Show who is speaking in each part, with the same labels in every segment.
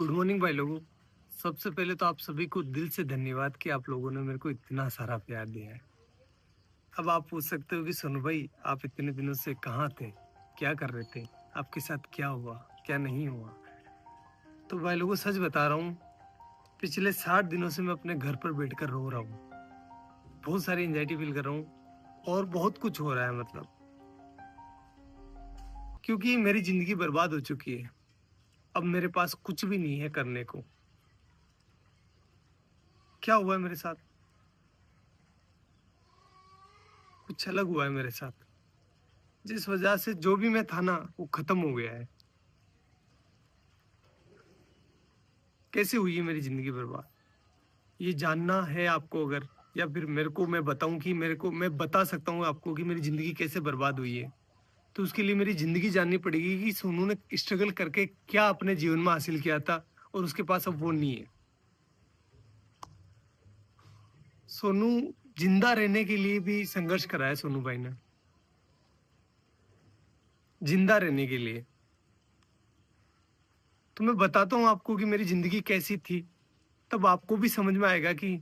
Speaker 1: Good morning भाई लोगों। सबसे पहले तो आप सभी को दिल से धन्यवाद कि आप लोगों ने मेरे को इतना सारा प्यार दिया है। अब आप पूछ सकते हो कि सोनू भाई आप इतने दिनों से कहाँ थे, क्या कर रहे थे, आपके साथ क्या हुआ क्या नहीं हुआ। तो भाई लोगों सच बता रहा हूँ, पिछले 60 दिनों से मैं अपने घर पर बैठकर रो रहा हूँ। बहुत सारी एंजाइटी फील कर रहा हूँ और बहुत कुछ हो रहा है, मतलब क्योंकि मेरी जिंदगी बर्बाद हो चुकी है। अब मेरे पास कुछ भी नहीं है करने को। क्या हुआ है मेरे साथ, कुछ अलग हुआ है मेरे साथ, जिस वजह से जो भी मैं था ना वो खत्म हो गया है। कैसे हुई है मेरी जिंदगी बर्बाद, ये जानना है आपको अगर, या फिर मेरे को मैं बताऊं कि मेरे को मैं बता सकता हूँ आपको कि मेरी जिंदगी कैसे बर्बाद हुई है, तो उसके लिए मेरी जिंदगी जाननी पड़ेगी कि सोनू ने स्ट्रगल करके क्या अपने जीवन में हासिल किया था और उसके पास अब वो नहीं है। सोनू जिंदा रहने के लिए भी संघर्ष करा है सोनू भाई ने, जिंदा रहने के लिए। तो मैं बताता हूँ आपको कि मेरी जिंदगी कैसी थी, तब आपको भी समझ में आएगा कि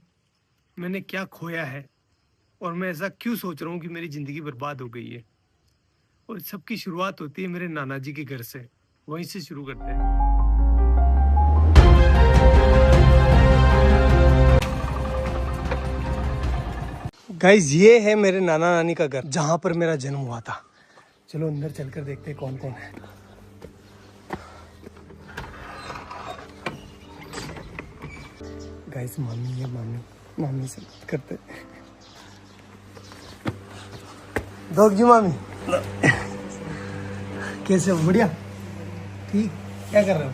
Speaker 1: मैंने क्या खोया है और मैं ऐसा क्यों सोच रहा हूँ कि मेरी जिंदगी बर्बाद हो गई है। और सबकी शुरुआत होती है मेरे नाना जी के घर से, वहीं से शुरू करते हैं। गाइस ये है मेरे नाना नानी का घर, जहां पर मेरा जन्म हुआ था। चलो अंदर चलकर देखते हैं कौन कौन है। गाइस मामी है, मामी से बात करते हैं। दोग जी मामी कैसे हो? बढ़िया, ठीक। क्या कर रहे हो?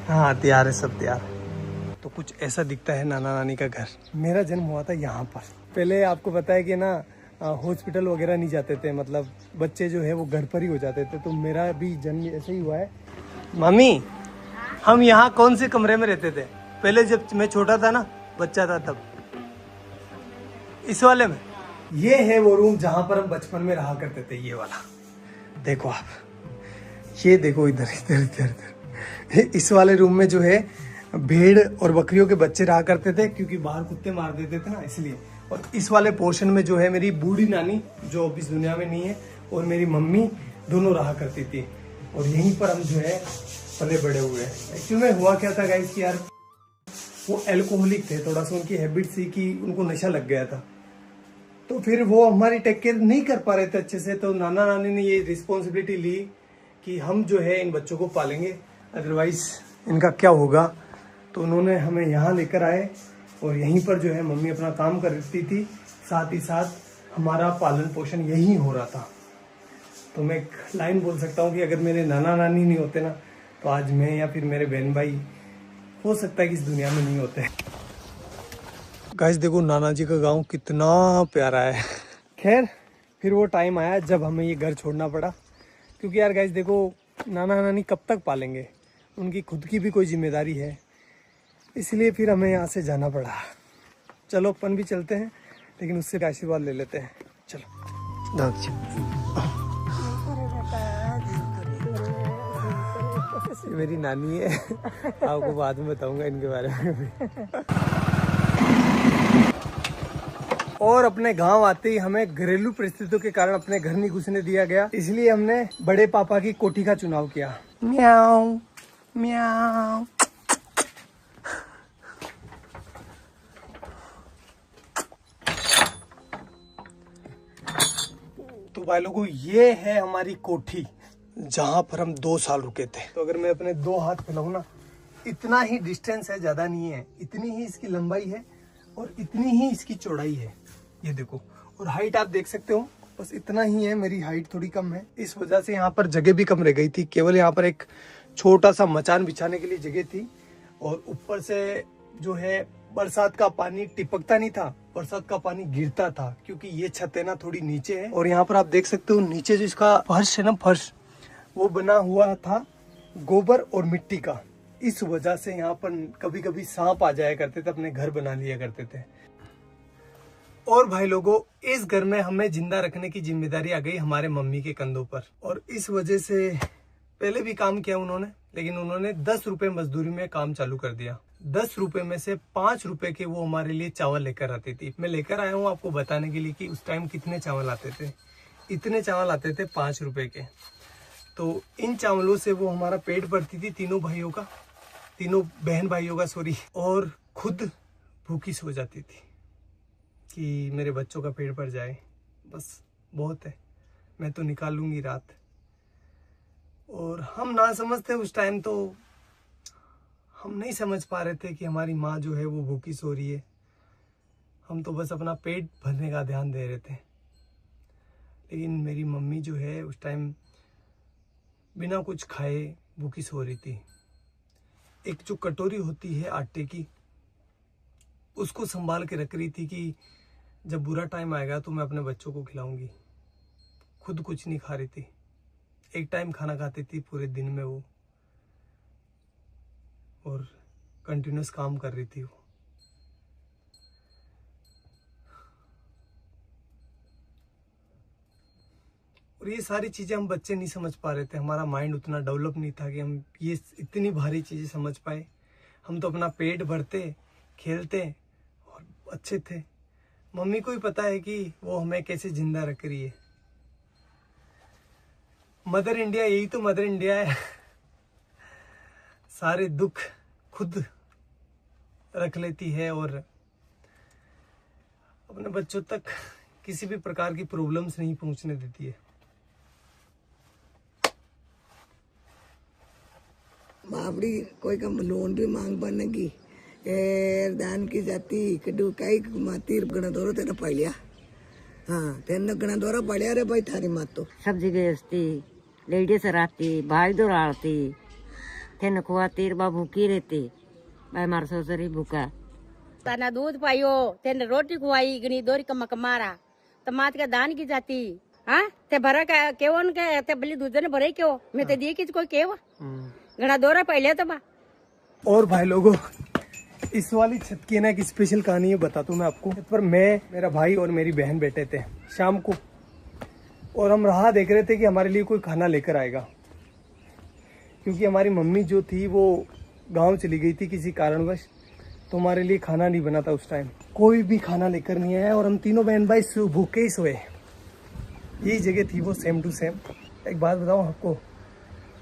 Speaker 1: हाँ तैयार है, सब तैयार है। तो कुछ ऐसा दिखता है नाना नानी का घर। मेरा जन्म हुआ था यहाँ पर। पहले आपको पता है कि ना हॉस्पिटल वगैरह नहीं जाते थे, मतलब बच्चे जो है वो घर पर ही हो जाते थे। तो मेरा भी जन्म ऐसे ही हुआ है। मामी हम यहाँ कौन से कमरे में रहते थे पहले, जब मैं छोटा था ना, बच्चा था तब? इस वाले में। ये है वो रूम जहां पर हम बचपन में रहा करते थे, ये वाला। देखो आप, ये देखो इधर इधर इधर इधर। इस वाले रूम में जो है भेड़ और बकरियों के बच्चे रहा करते थे, क्योंकि बाहर कुत्ते मार देते थे ना, इसलिए। और इस वाले पोर्शन में जो है मेरी बूढ़ी नानी, जो अब इस दुनिया में नहीं है, और मेरी मम्मी दोनों रहा करती थी। और यहीं पर हम जो है पले बड़े हुए हैं। एक्चुअली में हुआ क्या था गाइस कि यार वो एल्कोहलिक थे, थोड़ा सा उनकी हैबिट थी कि उनको नशा लग गया था। तो फिर वो हमारी टेक केयर नहीं कर पा रहे थे अच्छे से। तो नाना नानी ने ये रिस्पॉन्सिबिलिटी ली कि हम जो है इन बच्चों को पालेंगे, अदरवाइज इनका क्या होगा। तो उन्होंने हमें यहाँ लेकर आए और यहीं पर जो है मम्मी अपना काम करती थी, साथ ही साथ हमारा पालन पोषण यहीं हो रहा था। तो मैं एक लाइन बोल सकता हूँ कि अगर मेरे नाना नानी नहीं होते ना, तो आज मैं या फिर मेरे बहन भाई हो सकता है कि इस दुनिया में नहीं होते। गाइस देखो नाना जी का गांव कितना प्यारा है। खैर फिर वो टाइम आया जब हमें ये घर छोड़ना पड़ा, क्योंकि यार गाइस देखो नाना नानी कब तक पालेंगे, उनकी खुद की भी कोई जिम्मेदारी है, इसलिए फिर हमें यहाँ से जाना पड़ा। चलो अपन भी चलते हैं, लेकिन उससे आशीर्वाद ले लेते हैं। चलो मेरी नानी है, आपको बाद में बताऊंगा इनके बारे में। और अपने गांव आते ही हमें घरेलू परिस्थितियों के कारण अपने घर नहीं घुसने दिया गया, इसलिए हमने बड़े पापा की कोठी का चुनाव किया। म्याऊ म्याऊ। तो भाई लोगों ये है हमारी कोठी, जहां पर हम 2 साल रुके थे। तो अगर मैं अपने 2 हाथ फैलाऊं ना, इतना ही डिस्टेंस है, ज्यादा नहीं है। इतनी ही इसकी लंबाई है और इतनी ही इसकी चौड़ाई है, ये देखो। और हाइट आप देख सकते हो, बस इतना ही है। मेरी हाइट थोड़ी कम है, इस वजह से यहाँ पर जगह भी कम रह गई थी। केवल यहाँ पर एक छोटा सा मचान बिछाने के लिए जगह थी। और ऊपर से जो है बरसात का पानी टिपकता नहीं था, बरसात का पानी गिरता था, क्योंकि ये छत है ना थोड़ी नीचे है। और यहाँ पर आप देख सकते हो नीचे जो इसका फर्श है ना, फर्श वो बना हुआ था गोबर और मिट्टी का। इस वजह से यहाँ पर कभी कभी सांप आ जाया करते थे, अपने घर बना लिया करते थे। और भाई लोगों इस घर में हमें जिंदा रखने की जिम्मेदारी आ गई हमारे मम्मी के कंधों पर। और इस वजह से पहले भी काम किया उन्होंने, लेकिन उन्होंने 10 रुपए मजदूरी में काम चालू कर दिया। 10 रुपए में से 5 रुपए के वो हमारे लिए चावल लेकर आती थी। मैं लेकर आया हूँ आपको बताने के लिए कि उस टाइम कितने चावल आते थे। इतने चावल आते थे 5 रुपए के। तो इन चावलों से वो हमारा पेट भरती थी, तीनों बहन भाइयों का सॉरी, और खुद भूखी सो जाती थी कि मेरे बच्चों का पेट भर जाए, बस बहुत है, मैं तो निकाल लूंगी रात। और हम ना समझते उस टाइम, तो हम नहीं समझ पा रहे थे कि हमारी माँ जो है वो भूखी सो रही है। हम तो बस अपना पेट भरने का ध्यान दे रहे थे। लेकिन मेरी मम्मी जो है उस टाइम बिना कुछ खाए भूखी सो रही थी। एक जो कटोरी होती है आटे की, उसको संभाल के रख रही थी कि जब बुरा टाइम आएगा तो मैं अपने बच्चों को खिलाऊंगी। खुद कुछ नहीं खा रही थी, एक टाइम खाना खाती थी पूरे दिन में वो, और कंटिन्यूस काम कर रही थी वो। और ये सारी चीजें हम बच्चे नहीं समझ पा रहे थे, हमारा माइंड उतना डेवलप नहीं था कि हम ये इतनी भारी चीजें समझ पाए। हम तो अपना पेट भरते, खेलते और अच्छे थे। मम्मी को ही पता है कि वो हमें कैसे जिंदा रख रही है। मदर इंडिया, यही तो मदर इंडिया है। सारे दुख खुद रख लेती है और अपने बच्चों तक किसी भी प्रकार की प्रॉब्लम्स नहीं पहुंचने देती है।
Speaker 2: बाबड़ी कोई का लोन भी मांग बनेगी दान की जाती कड़ू कई मातीर गणा दौरा तेरा पड़िया। हाँ तेन गणा दौरा पड़िया रे भाई थारी मात तो
Speaker 3: सब्जी बेचती, लेडीज रहती, भाई दौड़ाती, तेन खुआती, बा भूखी रहती, भाई मार ससुरी भूखा।
Speaker 4: तना दूध पाइयो, तेन रोटी खुआई, गनी दोरी कमा कमारा, तमात का दान की जाती। हाँ ते भरा का केवन के ते बली दूध ने भरे क्यों, मैं ते दिए किस कोई केव गणा दौरा पहले तो बा।
Speaker 1: और भाई लोगों, इस वाली छत की ना एक स्पेशल कहानी है, बताता हूँ मैं आपको। पर मैं, मेरा भाई और मेरी बहन बैठे थे शाम को, और हम राह देख रहे थे कि हमारे लिए कोई खाना लेकर आएगा, क्योंकि हमारी मम्मी जो थी वो गांव चली गई थी किसी कारणवश, तो हमारे लिए खाना नहीं बना था उस टाइम। कोई भी खाना लेकर नहीं आया और हम तीनों बहन भाई भूखे ही सोए। यही जगह थी वो, सेम टू सेम। एक बात बताऊँ आपको,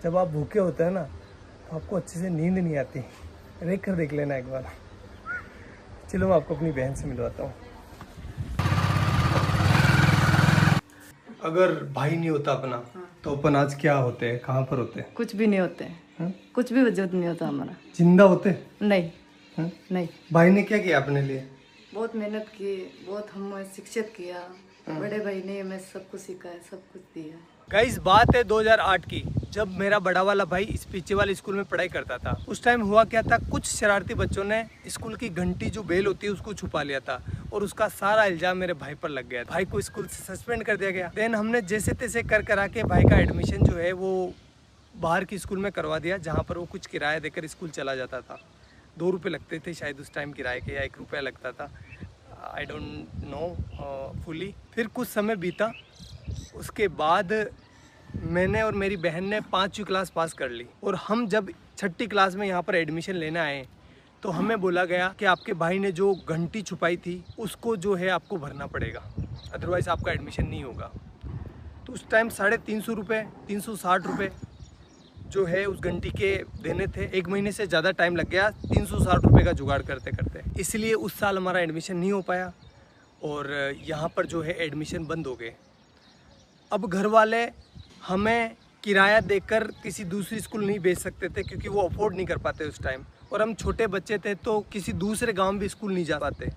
Speaker 1: जब आप भूखे होते हैं ना तो आपको अच्छे से नींद नहीं आती। देख लेना एक बार। चलो मैं आपको अपनी बहन से मिलवाता हूँ। अगर भाई नहीं होता अपना तो अपन आज क्या होते हैं, कहाँ पर होते हैं?
Speaker 5: कुछ भी नहीं होते हैं, कुछ भी वजूद नहीं होता हमारा।
Speaker 1: जिंदा होते?
Speaker 5: नहीं
Speaker 1: हा?
Speaker 5: नहीं।
Speaker 1: भाई ने क्या किया अपने लिए?
Speaker 5: बहुत मेहनत की, बहुत हमें शिक्षित किया। बड़े भाई ने हमें सब कुछ सिखाया, सब कुछ दिया।
Speaker 1: गाइस बात है 2008 की, जब मेरा बड़ा वाला भाई इस पीछे वाले स्कूल में पढ़ाई करता था। उस टाइम हुआ क्या था, कुछ शरारती बच्चों ने स्कूल की घंटी जो बेल होती है उसको छुपा लिया था, और उसका सारा इल्जाम मेरे भाई पर लग गया। भाई को स्कूल से सस्पेंड कर दिया गया। देन हमने जैसे तैसे कर करा के भाई का एडमिशन जो है वो बाहर की स्कूल में करवा दिया, जहाँ पर वो कुछ किराया देकर स्कूल चला जाता था। 2 रुपये लगते थे शायद उस टाइम किराए के, या 1 रुपया लगता था, आई डोंट नो फुली। फिर कुछ समय बीता, उसके बाद मैंने और मेरी बहन ने 5वीं क्लास पास कर ली, और हम जब 6ठी क्लास में यहाँ पर एडमिशन लेने आए तो हमें बोला गया कि आपके भाई ने जो घंटी छुपाई थी उसको जो है आपको भरना पड़ेगा, अदरवाइज़ आपका एडमिशन नहीं होगा। तो उस टाइम 350 रुपये, 360 रुपये जो है उस घंटी के देने थे। 1 महीने से ज़्यादा टाइम लग गया 360 रुपये का जुगाड़ करते करते, इसलिए उस साल हमारा एडमिशन नहीं हो पाया, और यहाँ पर जो है एडमिशन बंद हो गए। अब घर वाले हमें किराया देकर किसी दूसरी स्कूल नहीं भेज सकते थे, क्योंकि वो अफोर्ड नहीं कर पाते उस टाइम, और हम छोटे बच्चे थे तो किसी दूसरे गांव भी स्कूल नहीं जा पाते,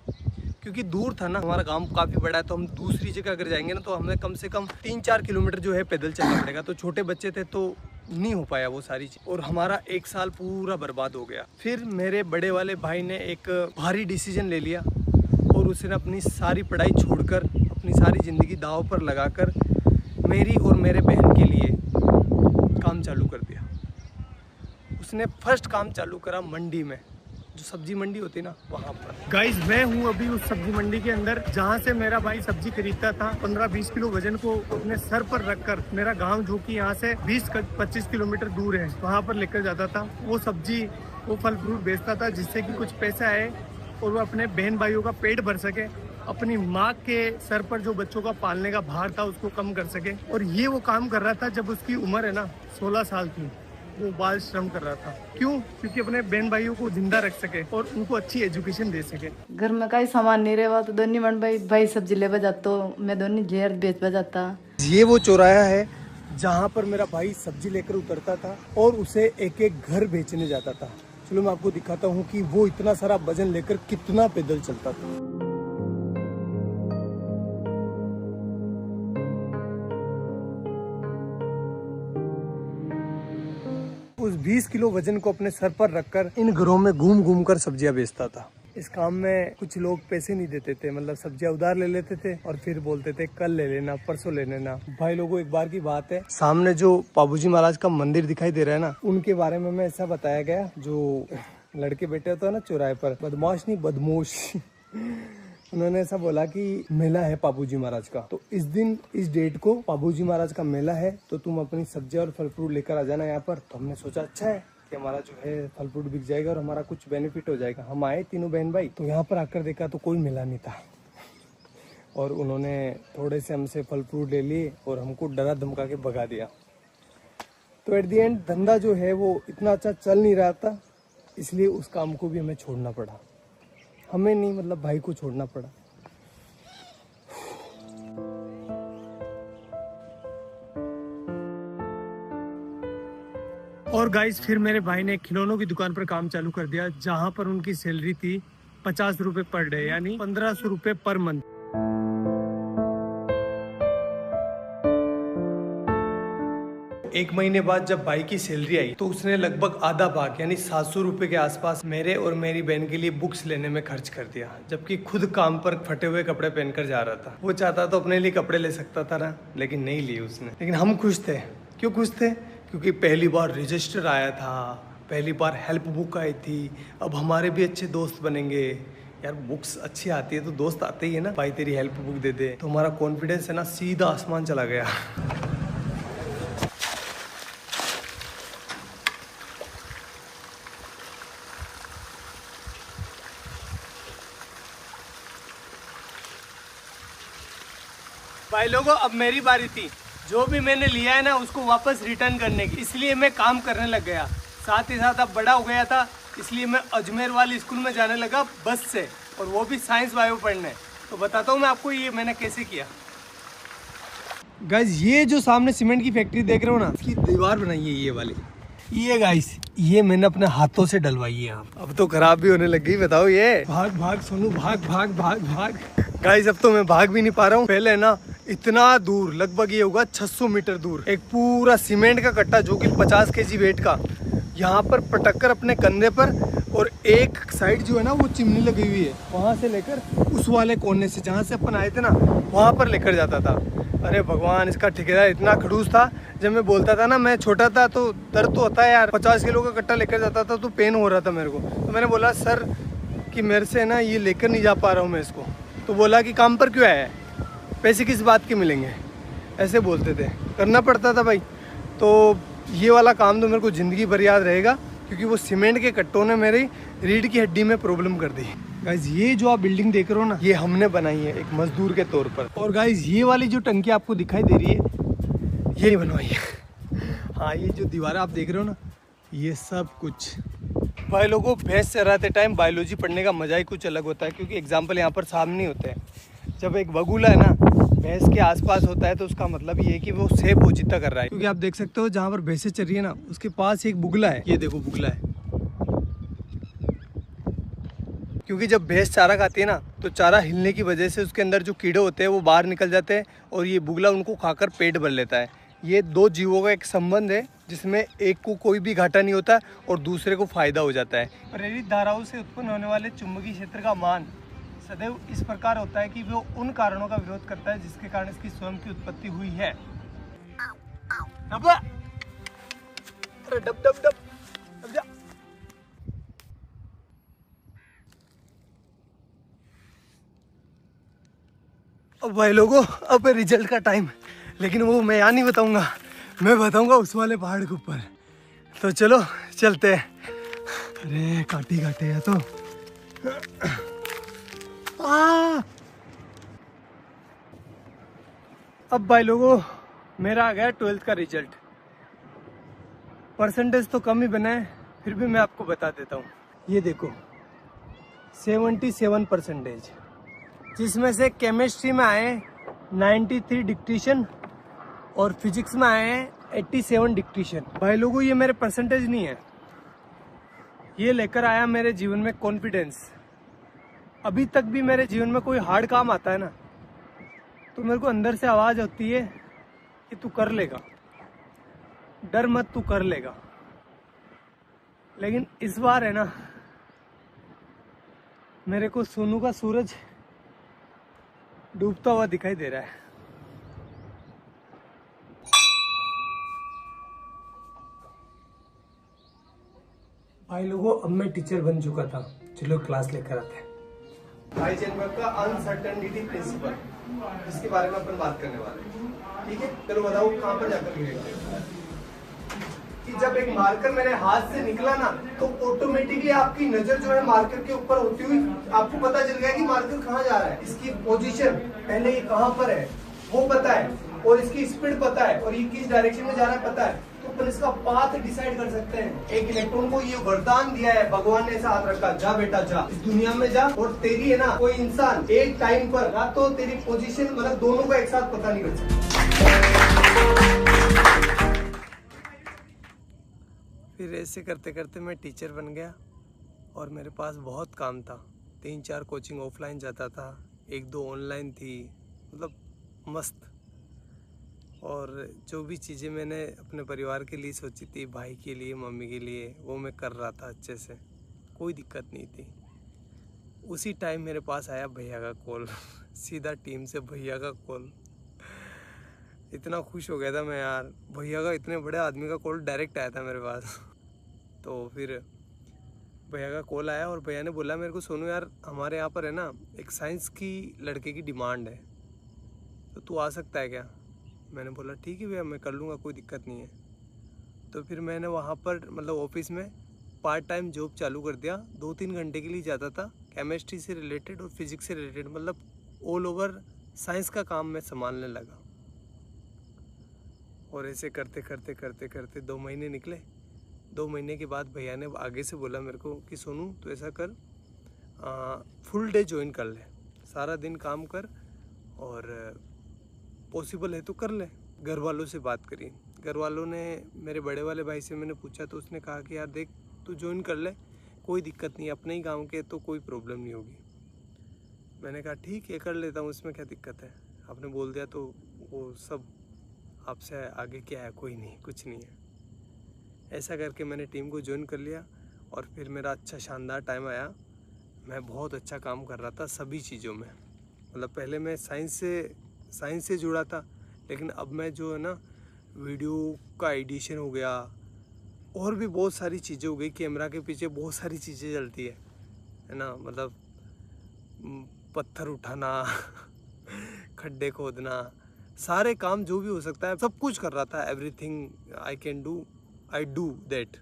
Speaker 1: क्योंकि दूर था ना। हमारा गांव काफ़ी बड़ा है, तो हम दूसरी जगह अगर जाएंगे ना तो हमें कम से कम 3-4 किलोमीटर जो है पैदल चलना पड़ेगा। तो छोटे बच्चे थे तो नहीं हो पाया वो सारी चीज़, और हमारा 1 साल पूरा बर्बाद हो गया। फिर मेरे बड़े वाले भाई ने एक भारी डिसीजन ले लिया, और उसने अपनी सारी पढ़ाई छोड़कर, अपनी सारी ज़िंदगी दांव पर लगाकर मेरी और मेरे बहन के लिए काम चालू कर दिया। उसने फर्स्ट काम चालू करा मंडी में। जो सब्जी मंडी होती है ना वहाँ पर। गाइस मैं हूँ अभी उस सब्जी मंडी के अंदर जहाँ से मेरा भाई सब्जी खरीदता था। 15-20 किलो वजन को अपने सर पर रखकर मेरा गांव जो कि यहाँ से 20-25 किलोमीटर दूर है वहाँ पर लेकर जाता था। वो सब्जी वो फल फ्रूट बेचता था जिससे कि कुछ पैसा आए और वो अपने बहन भाइयों का पेट भर सके, अपनी माँ के सर पर जो बच्चों का पालने का भार था उसको कम कर सके। और ये वो काम कर रहा था जब उसकी उम्र है ना 16 साल की। वो बाल श्रम कर रहा था। क्यों? क्योंकि अपने बहन भाइयों को जिंदा रख सके और उनको अच्छी एजुकेशन दे सके।
Speaker 5: घर में कई सामान नहीं रहा तो दोनों मन भाई सब्जी ले जाता, मैं दोनों जेर बेच जाता।
Speaker 1: ये वो चौराहा है जहाँ पर मेरा भाई सब्जी लेकर उतरता था और उसे एक एक घर बेचने जाता था। चलो मैं आपको दिखाता हूँ कि वो इतना सारा वजन लेकर कितना पैदल चलता था। उस 20 किलो वजन को अपने सर पर रखकर इन घरों में घूम घूम कर सब्जियां बेचता था। इस काम में कुछ लोग पैसे नहीं देते थे, मतलब सब्जियां उधार ले लेते थे और फिर बोलते थे कल ले लेना, परसों ले लेना। भाई लोगों एक बार की बात है, सामने जो पाबूजी महाराज का मंदिर दिखाई दे रहा है ना, उनके बारे में मैं ऐसा बताया गया, जो लड़के बैठे होते हैं ना चौराहे पर, बदमाश नहीं बदमोश उन्होंने ऐसा बोला कि मेला है पाबूजी महाराज का, तो इस दिन इस डेट को पाबूजी महाराज का मेला है, तो तुम अपनी सब्जी और फल फ्रूट लेकर आ जाना यहाँ पर। तो हमने सोचा अच्छा है कि हमारा जो है फल फ्रूट बिक जाएगा और हमारा कुछ बेनिफिट हो जाएगा। हम आए तीनों बहन भाई, तो यहाँ पर आकर देखा तो कोई मेला नहीं था और उन्होंने थोड़े से हमसे फल फ्रूट ले लिए और हमको डरा धमका के भगा दिया। तो एट दी एंड धंधा जो है वो इतना अच्छा चल नहीं रहा था, इसलिए उस काम को भी हमें छोड़ना पड़ा। हमें नहीं, मतलब भाई को छोड़ना पड़ा। और गाइस फिर मेरे भाई ने खिलौनों की दुकान पर काम चालू कर दिया, जहां पर उनकी सैलरी थी 50 रुपए पर डे, यानी 1500 रुपए पर मंथ। एक महीने बाद जब भाई की सैलरी आई तो उसने लगभग आधा भाग यानी 700 रुपए के आसपास मेरे और मेरी बहन के लिए बुक्स लेने में खर्च कर दिया, जबकि खुद काम पर फटे हुए कपड़े पहनकर जा रहा था। वो चाहता तो अपने लिए कपड़े ले सकता था ना, लेकिन नहीं लिए उसने। लेकिन हम खुश थे। क्यों खुश थे? क्योंकि पहली बार रजिस्टर आया था, पहली बार हेल्प बुक आई थी, अब हमारे भी अच्छे दोस्त बनेंगे। यार बुक्स अच्छी आती है तो दोस्त आते ही है ना, भाई तेरी हेल्प बुक दे दे, तो हमारा कॉन्फिडेंस है ना सीधा आसमान चला गया। भाई लोगों अब मेरी बारी थी। जो भी मैंने लिया है ना उसको वापस रिटर्न करने की, इसलिए मैं काम करने लग गया। साथ ही साथ अब बड़ा हो गया था, इसलिए मैं अजमेर वाली स्कूल में जाने लगा बस से, और वो भी साइंस बायो पढ़ने। तो बताता हूँ मैं आपको ये मैंने कैसे किया। गाइस ये जो सामने सीमेंट की फैक्ट्री देख रहे हो ना, इसकी दीवार बनाई है ये वाली। ये गाइस ये मैंने अपने हाथों से डलवाई है। अब तो खराब भी होने लग गई। बताओ ये भाग भाग सोनू भाग भाग भाग भाग। गाइस अब तो मैं भाग भी नहीं पा रहा हूँ। पहले ना इतना दूर, लगभग ये होगा 600 मीटर दूर, एक पूरा सीमेंट का कट्टा जो कि 50 kg वेट का, यहाँ पर पटक कर अपने कंधे पर, और एक साइड जो है ना वो चिमनी लगी हुई है, वहाँ से लेकर उस वाले कोने से जहाँ से अपन आए थे ना वहाँ पर लेकर जाता था। अरे भगवान, इसका ठेकेदार इतना खड़ूस था। जब मैं बोलता था ना, मैं छोटा था तो दर्द तो होता है यार, 50 किलो का कट्टा लेकर जाता था तो पेन हो रहा था मेरे को। तो मैंने बोला सर कि मेरे से ना ये लेकर नहीं जा पा रहा हूँ मैं इसको। तो बोला कि काम पर क्यों आया है, पैसे किस बात के मिलेंगे, ऐसे बोलते थे। करना पड़ता था भाई। तो ये वाला काम तो मेरे को ज़िंदगी भर याद रहेगा, क्योंकि वो सीमेंट के कट्टों ने मेरी रीढ़ की हड्डी में प्रॉब्लम कर दी। गाइज ये जो आप बिल्डिंग देख रहे हो ना, ये हमने बनाई है एक मजदूर के तौर पर। और गाइज ये वाली जो टंकी आपको दिखाई दे रही है, ये बनवाई है। हाँ, ये जो दीवार आप देख रहे हो ना, ये सब कुछ। भाई लोगों, भैंस चराते टाइम बायोलॉजी पढ़ने का मजा ही कुछ अलग होता है, क्योंकि एग्जाम्पल यहाँ पर सामने होते हैं। जब एक बगुला है ना भैंस के आसपास होता है तो उसका मतलब ये है कि वो सेब पोजीता कर रहा है। क्योंकि आप देख सकते हो जहाँ पर भैंसें चर रही है ना, उसके पास एक बुगला है। ये देखो बुगला है। क्योंकि जब भैंस चारा खाती है ना, तो चारा हिलने की वजह से उसके अंदर जो कीड़े होते हैं वो बाहर निकल जाते हैं, और ये बुगला उनको खाकर पेट भर लेता है। ये दो जीवों का एक संबंध है, जिसमें एक को कोई भी घाटा नहीं होता और दूसरे को फायदा हो जाता है। प्रेरित धाराओं से उत्पन्न होने वाले चुंबकीय क्षेत्र का मान सदैव इस प्रकार होता है कि वो उन कारणों का विरोध करता है जिसके कारण इसकी स्वयं की उत्पत्ति हुई है। अरे डब डब डब, डब जा। अब भाई लोगों, अब रिजल्ट का टाइम, लेकिन वो मैं यहाँ नहीं बताऊंगा, मैं बताऊंगा उस वाले पहाड़ के ऊपर। तो चलो चलते हैं। अरे काटे काटे है तो अब भाई लोगों, मेरा आ गया 12th का रिजल्ट। परसेंटेज तो कम ही बना है, फिर भी मैं आपको बता देता हूँ। ये देखो 77%, जिसमें से केमिस्ट्री में आए 93 डिक्टेशन और फिजिक्स में आए हैं 87 डिक्टेशन। भाई लोगों, ये मेरे परसेंटेज नहीं है, ये लेकर आया मेरे जीवन में कॉन्फिडेंस। अभी तक भी मेरे जीवन में कोई हार्ड काम आता है ना, तो मेरे को अंदर से आवाज़ होती है कि तू कर लेगा, डर मत, तू कर लेगा। लेकिन इस बार है ना, मेरे को सोनू का सूरज डूबता हुआ दिखाई दे रहा है। भाई लोगों, अब मैं टीचर बन चुका था, चलो क्लास लेकर आते हैं। हाइजेनबर्ग का अनसर्टेनिटी प्रिंसिपल, इसके बारे में अपन बात करने वाले हैं, ठीक है। चलो बताओ कहाँ पर जाकर लिखेंगे कि जब एक मार्कर मेरे हाथ से निकला ना, तो ऑटोमेटिकली आपकी नजर जो है मार्कर के ऊपर होती हुई आपको पता चल गया कि मार्कर कहाँ जा रहा है। इसकी पोजीशन पहले ये कहाँ पर है वो पता है, और इसकी स्पीड पता है, और ये किस डायरेक्शन में जा रहा है पता है, तो अपन इसका पाथ डिसाइड कर सकते हैं। एक इलेक्ट्रॉन को ये वरदान दिया है, भगवान ने ऐसा हाथ रखा, जा बेटा जा, इस दुनिया में जा, और तेरी है ना कोई इंसान एक टाइम पर ना तो तेरी पोजीशन मतलब दोनों को एक साथ पता नहीं कर सकता। फिर ऐसे करते करते मैं टीचर बन गया, और मेरे पास बहुत काम था। 3-4 कोचिंग ऑफलाइन जाता था, 1-2 ऑनलाइन थी, मतलब मस्त। और जो भी चीज़ें मैंने अपने परिवार के लिए सोची थी, भाई के लिए, मम्मी के लिए, वो मैं कर रहा था अच्छे से, कोई दिक्कत नहीं थी। उसी टाइम मेरे पास आया भैया का कॉल सीधा टीम से भैया का कॉल। इतना खुश हो गया था मैं यार, भैया का, इतने बड़े आदमी का कॉल डायरेक्ट आया था मेरे पास। तो फिर भैया का कॉल आया और भैया ने बोला मेरे को, सोनू यार हमारे यहाँ पर है ना एक साइंस की लड़के की डिमांड है, तो तू आ सकता है क्या। मैंने बोला ठीक है भैया, मैं कर लूँगा, कोई दिक्कत नहीं है। तो फिर मैंने वहाँ पर मतलब ऑफिस में पार्ट टाइम जॉब चालू कर दिया। 2-3 घंटे के लिए जाता था, केमिस्ट्री से रिलेटेड और फिजिक्स से रिलेटेड, मतलब ऑल ओवर साइंस का काम मैं संभालने लगा। और ऐसे करते करते करते करते 2 महीने निकले। 2 महीने के बाद भैया ने आगे से बोला मेरे को कि सोनू तो ऐसा कर, फुल डे ज्वाइन कर ले, सारा दिन काम कर, और पॉसिबल है तो कर ले। घर वालों से बात करी, घर वालों ने, मेरे बड़े वाले भाई से मैंने पूछा, तो उसने कहा कि यार देख तू ज्वाइन कर ले, कोई दिक्कत नहीं, अपने ही गांव के तो कोई प्रॉब्लम नहीं होगी। मैंने कहा ठीक है कर लेता हूँ, इसमें क्या दिक्कत है, आपने बोल दिया तो वो सब आपसे आगे क्या है, कोई नहीं, कुछ नहीं है। ऐसा करके मैंने टीम को ज्वाइन कर लिया, और फिर मेरा अच्छा शानदार टाइम आया। मैं बहुत अच्छा काम कर रहा था सभी चीज़ों में, मतलब पहले मैं साइंस से जुड़ा था, लेकिन अब मैं जो है ना वीडियो का एडिशन हो गया, और भी बहुत सारी चीज़ें हो गई, कैमरा के पीछे बहुत सारी चीज़ें चलती है ना, मतलब पत्थर उठाना खड्डे खोदना, सारे काम जो भी हो सकता है सब कुछ कर रहा था। Everything I can do, I do that.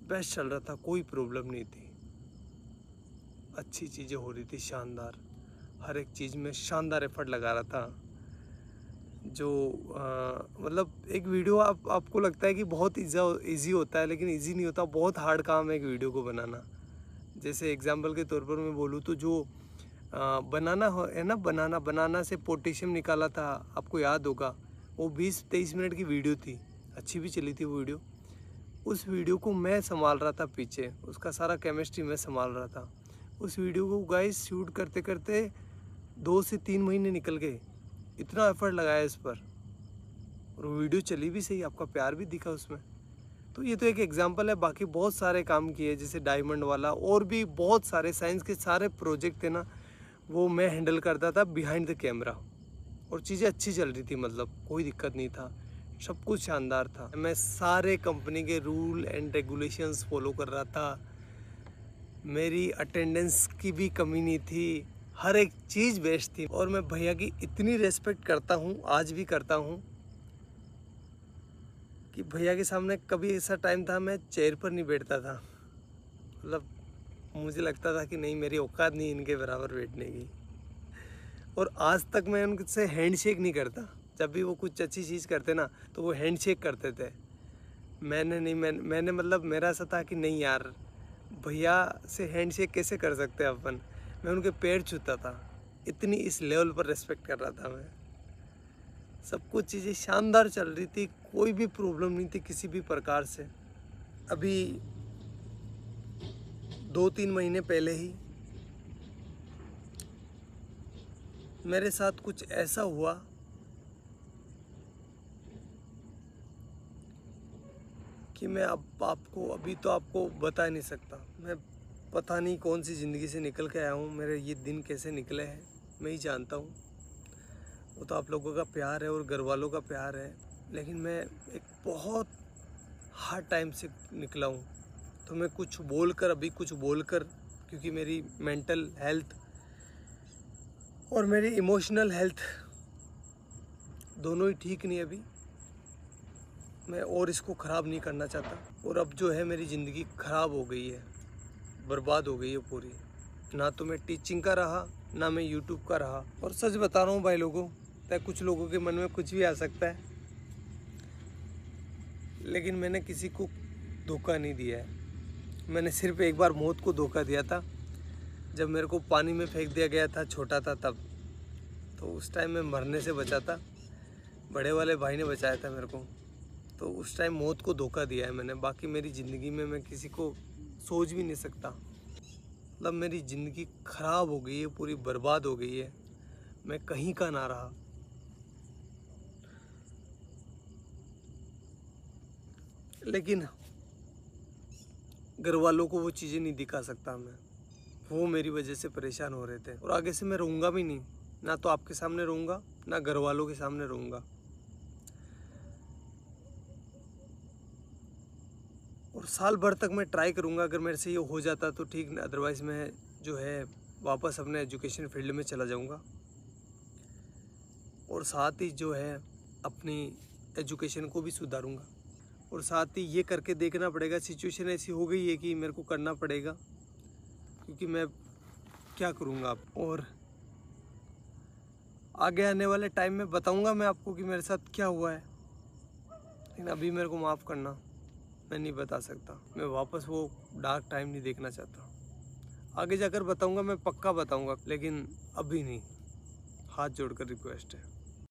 Speaker 1: Best चल रहा था, कोई प्रॉब्लम नहीं थी, अच्छी चीज़ें हो रही थी, शानदार, हर एक चीज़ में शानदार एफर्ट लगा रहा था। जो मतलब एक वीडियो आपको लगता है कि बहुत ईजी होता है, लेकिन ईजी नहीं होता, बहुत हार्ड काम है एक वीडियो को बनाना। जैसे एग्जांपल के तौर पर मैं बोलूँ तो जो बनाना है ना, बनाना से पोटेशियम निकाला था, आपको याद होगा, वो 20-23 मिनट की वीडियो थी, अच्छी भी चली थी वो वीडियो। उस वीडियो को मैं संभाल रहा था पीछे, उसका सारा केमिस्ट्री मैं संभाल रहा था। उस वीडियो को गाइस शूट करते करते 2 से 3 महीने निकल गए, इतना एफर्ट लगाया इस पर, और वो वीडियो चली भी सही, आपका प्यार भी दिखा उसमें। तो ये तो एक एग्जांपल है, बाकी बहुत सारे काम किए, जैसे डायमंड वाला, और भी बहुत सारे साइंस के सारे प्रोजेक्ट थे ना, वो मैं हैंडल करता था बिहाइंड द कैमरा, और चीज़ें अच्छी चल रही थी, मतलब कोई दिक्कत नहीं था, सब कुछ शानदार था। मैं सारे कंपनी के रूल एंड रेगुलेशंस फॉलो कर रहा था, मेरी अटेंडेंस की भी कमी नहीं थी, हर एक चीज़ बेस्ट थी। और मैं भैया की इतनी रेस्पेक्ट करता हूँ, आज भी करता हूँ, कि भैया के सामने कभी ऐसा टाइम था मैं चेयर पर नहीं बैठता था। मतलब मुझे लगता था कि नहीं, मेरी औकात नहीं इनके बराबर बैठने की। और आज तक मैं उनसे हैंडशेक नहीं करता। जब भी वो कुछ अच्छी चीज़ करते ना तो वो हैंडशेक करते थे। मैंने मतलब मेरा ऐसा था कि नहीं यार, भैया से हैंडशेक कैसे कर सकते हैं अपन। मैं उनके पैर छूता था, इतनी इस लेवल पर रेस्पेक्ट कर रहा था मैं। सब कुछ चीज़ें शानदार चल रही थी, कोई भी प्रॉब्लम नहीं थी किसी भी प्रकार से। अभी 2-3 महीने पहले ही मेरे साथ कुछ ऐसा हुआ कि मैं अब आपको बता नहीं सकता। मैं पता नहीं कौन सी ज़िंदगी से निकल के आया हूँ, मेरे ये दिन कैसे निकले हैं मैं ही जानता हूँ। वो तो आप लोगों का प्यार है और घर वालों का प्यार है, लेकिन मैं एक बहुत हार्ड टाइम से निकला हूँ। तो मैं कुछ बोलकर क्योंकि मेरी मेंटल हेल्थ और मेरी इमोशनल हेल्थ दोनों ही ठीक नहीं अभी। मैं और इसको ख़राब नहीं करना चाहता। और अब जो है मेरी ज़िंदगी ख़राब हो गई है, बर्बाद हो गई है पूरी। ना तो मैं टीचिंग का रहा, ना मैं यूट्यूब का रहा। और सच बता रहा हूँ भाई लोगों, कुछ लोगों के मन में कुछ भी आ सकता है, लेकिन मैंने किसी को धोखा नहीं दिया है। मैंने सिर्फ एक बार मौत को धोखा दिया था, जब मेरे को पानी में फेंक दिया गया था, छोटा था तब। तो उस टाइम मैं मरने से बचा था, बड़े वाले भाई ने बचाया था मेरे को। तो उस टाइम मौत को धोखा दिया है मैंने। बाकी मेरी ज़िंदगी में मैं किसी को सोच भी नहीं सकता। मतलब मेरी ज़िंदगी ख़राब हो गई है, पूरी बर्बाद हो गई है, मैं कहीं का ना रहा। लेकिन घर वालों को वो चीज़ें नहीं दिखा सकता मैं। वो मेरी वजह से परेशान हो रहे थे, और आगे से मैं रहूँगा भी नहीं। ना तो आपके सामने रहूँगा, ना घर वालों के सामने रहूँगा। और साल भर तक मैं ट्राई करूँगा, अगर मेरे से ये हो जाता तो ठीक, अदरवाइज़ मैं जो है वापस अपने एजुकेशन फील्ड में चला जाऊँगा। और साथ ही जो है अपनी एजुकेशन को भी सुधारूँगा। और साथ ही ये करके देखना पड़ेगा, सिचुएशन ऐसी हो गई है कि मेरे को करना पड़ेगा, क्योंकि मैं क्या करूँगा अब। और आगे आने वाले टाइम में बताऊँगा मैं आपको कि मेरे साथ क्या हुआ है, लेकिन अभी मेरे को माफ़ करना, मैं नहीं बता सकता। मैं वापस वो डार्क टाइम नहीं देखना चाहता। आगे जाकर बताऊँगा, मैं पक्का बताऊँगा, लेकिन अभी नहीं। हाथ जोड़कर रिक्वेस्ट है।